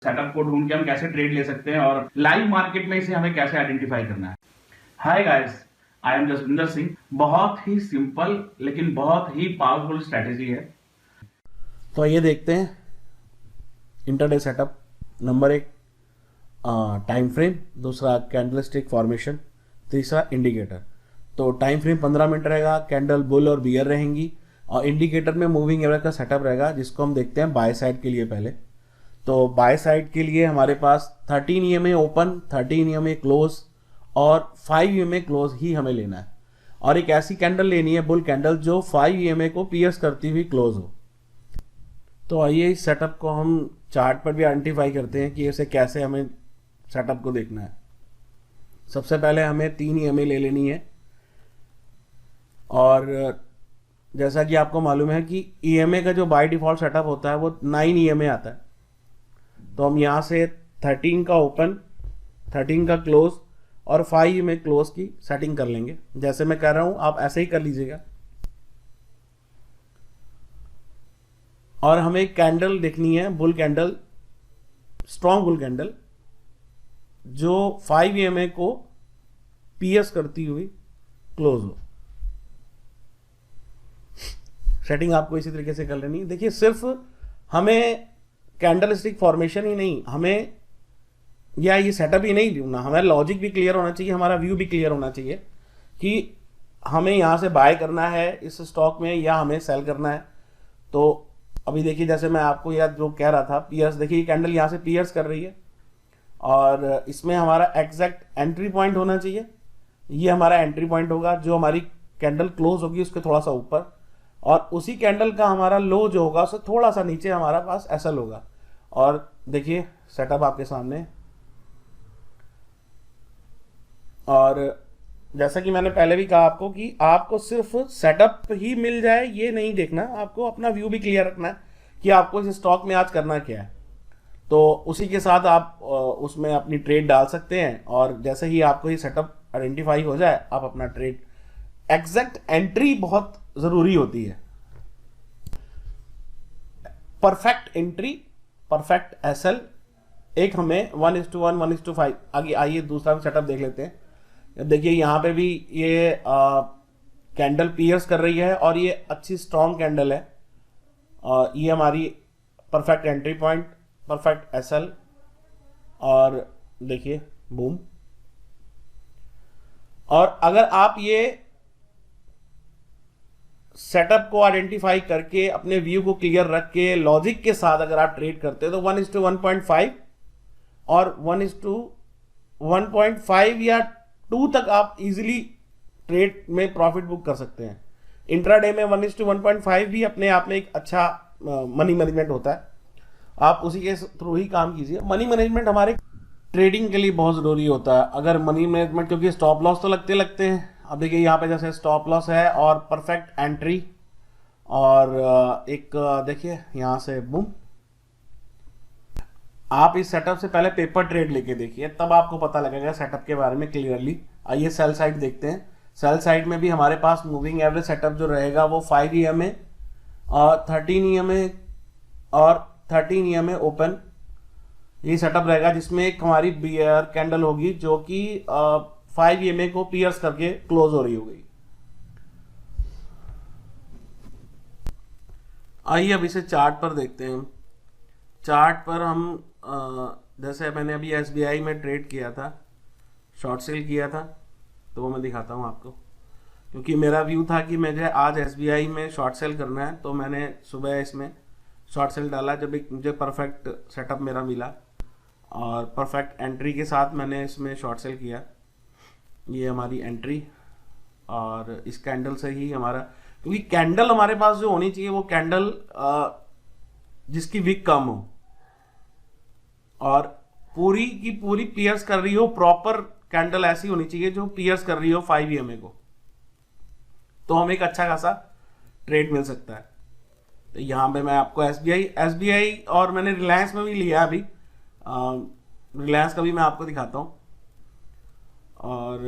Setup को ढूंढ के हम कैसे ट्रेड ले सकते हैं और लाइव मार्केट में इसे हमें कैसे आइडेंटिफाई करना है। Hi guys, I am Jaswinder Singh. बहुत ही सिंपल लेकिन बहुत ही पावरफुल स्ट्रेटेजी है। तो ये देखते हैं intraday setup. Number 1 time frame, दूसरा कैंडलस्टिक फॉर्मेशन, तीसरा इंडिकेटर। तो टाइम फ्रेम 15 मिनट रहेगा, कैंडल बुल और बियर रहेंगी, और इंडिकेटर में मूविंग एवरेज का सेटअप रहेगा, जिसको हम देखते हैं बाय साइड के लिए। पहले तो बाय साइड के लिए हमारे पास 13 EMA ओपन, 13 EMA क्लोज और 5 EMA क्लोज ही हमें लेना है, और एक ऐसी कैंडल लेनी है बुल कैंडल जो 5 EMA को पियर्स करती हुई क्लोज हो। तो आइए इस सेटअप को हम चार्ट पर भी आइडेंटिफाई करते हैं कि इसे कैसे हमें सेटअप को देखना है। सबसे पहले हमें 3 EMA ले लेनी है, और जैसा कि आपको मालूम है कि EMA का जो बाय डिफॉल्ट सेटअप होता है वो 9 EMA आता है। तो हम यहाँ से 13 का ओपन, 13 का क्लोज और 5 EMA क्लोज की सेटिंग कर लेंगे। जैसे मैं कर रहा हूँ आप ऐसे ही कर लीजिएगा। और हमें एक कैंडल देखनी है, bull candle, strong bull candle जो 5 EMA को पियर्स करती हुई क्लोज हो। सेटिंग आपको इसी तरीके से कर लेनी है। देखिए, सिर्फ हमें कैंडलस्टिक फॉर्मेशन ही नहीं, हमें या ये सेटअप ही नहीं ढूंढना, हमारा लॉजिक भी क्लियर होना चाहिए, हमारा व्यू भी क्लियर होना चाहिए कि हमें यहाँ से बाय करना है इस स्टॉक में या हमें सेल करना है। तो अभी देखिए, जैसे मैं आपको या जो कह रहा था, पियर्स, देखिए ये कैंडल यहाँ से पियर्स कर रही है, और इसमें हमारा एग्जैक्ट एंट्री पॉइंट होना चाहिए। ये हमारा एंट्री पॉइंट होगा, जो हमारी कैंडल क्लोज होगी उसके थोड़ा सा ऊपर, और उसी कैंडल का हमारा लो जो होगा उससे थोड़ा सा नीचे हमारा पास एसएल होगा। और देखिए सेटअप आपके सामने। और जैसा कि मैंने पहले भी कहा आपको कि आपको सिर्फ सेटअप ही मिल जाए ये नहीं देखना, आपको अपना व्यू भी क्लियर रखना है कि आपको इस स्टॉक में आज करना क्या है। तो उसी के साथ आप उसमें अपनी ट्रेड डाल सकते हैं, और जैसे ही आपको ये सेटअप आइडेंटिफाई हो जाए आप अपना ट्रेड, एग्जैक्ट एंट्री बहुत ज़रूरी होती है। परफेक्ट एंट्री, परफेक्ट एसएल, एक हमें 1:1, 1:5। आगे आइए दूसरा सेटअप देख लेते हैं। देखिए यहाँ पे भी ये कैंडल पियर्स कर रही है, और ये अच्छी स्ट्रॉन्ग कैंडल है। ये हमारी perfect entry point, perfect SL, और देखिए बूम। और अगर आप ये सेटअप को आइडेंटिफाई करके अपने व्यू को क्लियर रख के लॉजिक के साथ अगर आप ट्रेड करते हैं तो 1:1.5 और 1:1.5 या 2 तक आप इजीली ट्रेड में प्रॉफिट बुक कर सकते हैं। इंट्राडे में 1:1.5 भी अपने आप में एक अच्छा मनी मैनेजमेंट होता है, आप उसी के थ्रू ही काम कीजिए। मनी मैनेजमेंट हमारे ट्रेडिंग के लिए बहुत ज़रूरी होता है। अगर मनी मैनेजमेंट, क्योंकि स्टॉप लॉस तो लगते हैं। अब देखिए यहाँ पे जैसे स्टॉप लॉस है और परफेक्ट एंट्री, और एक देखिए यहाँ से बूम। आप इस सेटअप से पहले पेपर ट्रेड लेके देखिए, तब आपको पता लगेगा सेटअप के बारे में क्लियरली। आइए सेल साइड देखते हैं। सेल साइड में भी हमारे पास मूविंग एवरेज सेटअप जो रहेगा वो 5 EMA और 13 EMA और 13 EMA ओपन, ये सेटअप रहेगा, जिसमें एक हमारी बियर कैंडल होगी जो कि 5 EMA को पियर्स करके क्लोज हो रही होगी। आइए अब इसे चार्ट पर देखते हैं। चार्ट पर हम जैसे मैंने अभी SBI में ट्रेड किया था, शॉर्ट सेल किया था, तो वो मैं दिखाता हूँ आपको। क्योंकि मेरा व्यू था कि मुझे आज SBI में शॉर्ट सेल करना है, तो मैंने सुबह इसमें शॉर्ट सेल डाला जब एक मुझे परफेक्ट सेटअप मेरा मिला, और परफेक्ट एंट्री के साथ मैंने इसमें शॉर्ट सेल किया। ये हमारी एंट्री, और इस कैंडल से ही हमारा, क्योंकि कैंडल हमारे पास जो होनी चाहिए वो कैंडल जिसकी विक कम हो और पूरी की पूरी पियर्स कर रही हो, प्रॉपर कैंडल ऐसी होनी चाहिए जो पियर्स कर रही हो 5 EMA को, तो हमें एक अच्छा खासा ट्रेड मिल सकता है। तो यहाँ पे मैं आपको SBI और मैंने रिलायंस में भी लिया अभी, रिलायंस का भी मैं आपको दिखाता हूँ। और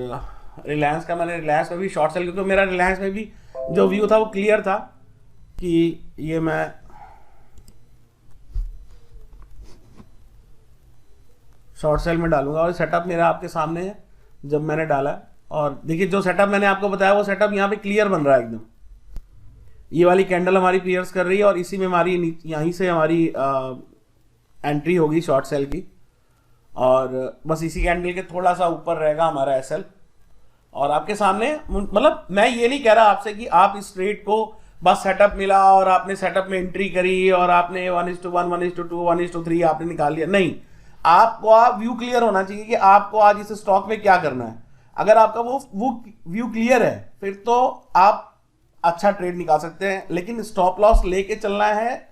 रिलायंस में भी शॉर्ट सेल, क्योंकि मेरा रिलायंस में भी जो व्यू था वो क्लियर था कि ये मैं शॉर्ट सेल में डालूंगा और सेटअप मेरा आपके सामने है जब मैंने डाला है। और देखिए जो सेटअप मैंने आपको बताया वो सेटअप यहाँ पे क्लियर बन रहा है एकदम। ये वाली कैंडल हमारी पियर्स कर रही है और इसी में हमारी यहीं से हमारी एंट्री होगी शॉर्ट सेल की, और बस इसी कैंडल के थोड़ा सा ऊपर रहेगा हमारा एसएल। और आपके सामने, मतलब मैं ये नहीं कह रहा आपसे कि आप इस ट्रेड को बस सेटअप मिला और आपने सेटअप में एंट्री करी और आपने 1:1, 1:2, 1:3 आपने निकाल लिया, नहीं। आपको आप व्यू क्लियर होना चाहिए कि आपको आज इस स्टॉक में क्या करना है। अगर आपका वो व्यू क्लियर है फिर तो आप अच्छा ट्रेड निकाल सकते हैं, लेकिन स्टॉप लॉस लेके चलना है।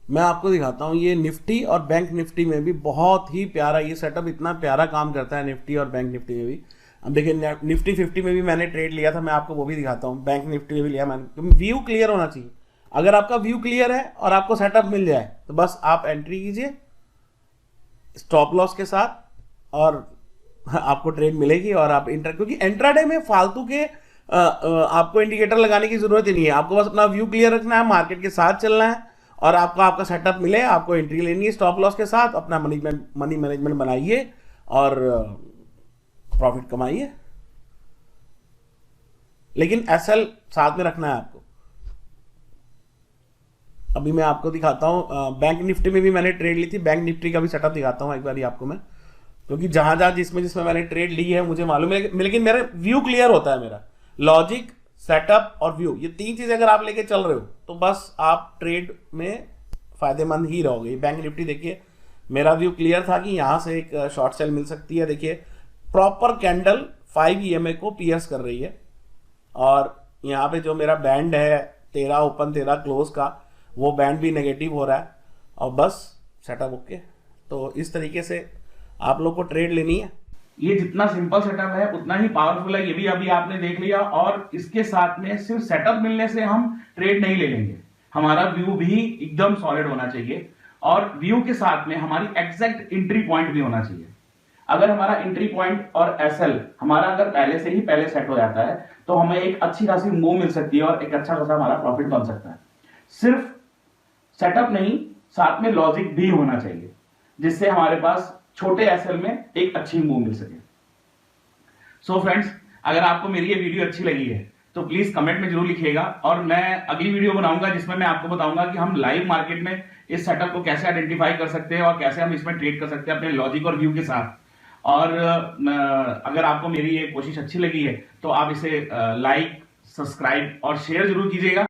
मैं आपको दिखाता हूं, ये निफ्टी और बैंक निफ्टी में भी बहुत ही प्यारा ये सेटअप, इतना प्यारा काम करता है निफ्टी और बैंक निफ्टी में भी। अब देखिए निफ्टी 50 में भी मैंने ट्रेड लिया था, मैं आपको वो भी दिखाता हूं। बैंक निफ्टी में भी लिया मैंने। व्यू क्लियर होना चाहिए। अगर आपका व्यू क्लियर है और आपको सेटअप मिल जाए तो बस आप एंट्री कीजिए स्टॉप लॉस के साथ और आपको ट्रेड मिलेगी। और आप क्योंकि इंट्राडे में फालतू के आपको इंडिकेटर लगाने की जरूरत ही नहीं है। आपको बस अपना व्यू क्लियर रखना है, मार्केट के साथ चलना है और आपका सेटअप मिले, आपको एंट्री लेनी है स्टॉप लॉस के साथ, अपना मनी मैनेजमेंट बनाइए और प्रॉफिट कमाइए। लेकिन एसएल साथ में रखना है आपको। अभी मैं आपको दिखाता हूं, बैंक निफ्टी में भी मैंने ट्रेड ली थी। बैंक निफ्टी का भी सेटअप दिखाता हूं एक बार आपको मैं, क्योंकि जहां जहां जिसमें मैंने ट्रेड ली है मुझे मालूम है, लेकिन मेरा व्यू क्लियर होता है। मेरा लॉजिक, सेटअप और व्यू, ये तीन चीजें अगर आप लेके चल रहे हो तो बस आप ट्रेड में फायदेमंद ही रहोगे। बैंक निफ्टी देखिए मेरा व्यू क्लियर था कि यहां से एक शॉर्ट सेल मिल सकती है। देखिए प्रॉपर कैंडल 5 EMA को पियर्स कर रही है और यहाँ पे जो मेरा बैंड है 13 ओपन 13 क्लोज का, वो बैंड भी नेगेटिव हो रहा है और बस सेटअप ओके। तो इस तरीके से आप लोग को ट्रेड लेनी है। ये जितना सिंपल सेटअप है उतना ही पावरफुल है, ये भी अभी आपने देख लिया। और इसके साथ में सिर्फ सेटअप मिलने से हम ट्रेड नहीं ले लेंगे, हमारा व्यू भी एकदम सॉलिड होना चाहिए और व्यू के साथ में हमारी एग्जैक्ट एंट्री पॉइंट भी होना चाहिए। अगर हमारा एंट्री पॉइंट और एसएल हमारा अगर पहले से ही सेट हो जाता है तो हमें एक अच्छी खासी मूव मिल सकती है और एक अच्छा खासा हमारा प्रॉफिट बन सकता है। सिर्फ सेटअप नहीं, साथ में लॉजिक भी होना चाहिए जिससे हमारे पास छोटे एसएल में एक अच्छी मूव मिल सके। सो फ्रेंड्स, अगर आपको मेरी ये वीडियो अच्छी लगी है तो प्लीज कमेंट में जरूर लिखिएगा और मैं अगली वीडियो बनाऊंगा जिसमें मैं आपको बताऊंगा कि हम लाइव मार्केट में इस सेटअप को कैसे आइडेंटिफाई कर सकते हैं और कैसे हम इसमें ट्रेड कर सकते हैं अपने लॉजिक और व्यू के साथ। और अगर आपको मेरी ये कोशिश अच्छी लगी है तो आप इसे लाइक, सब्सक्राइब और शेयर जरूर कीजिएगा।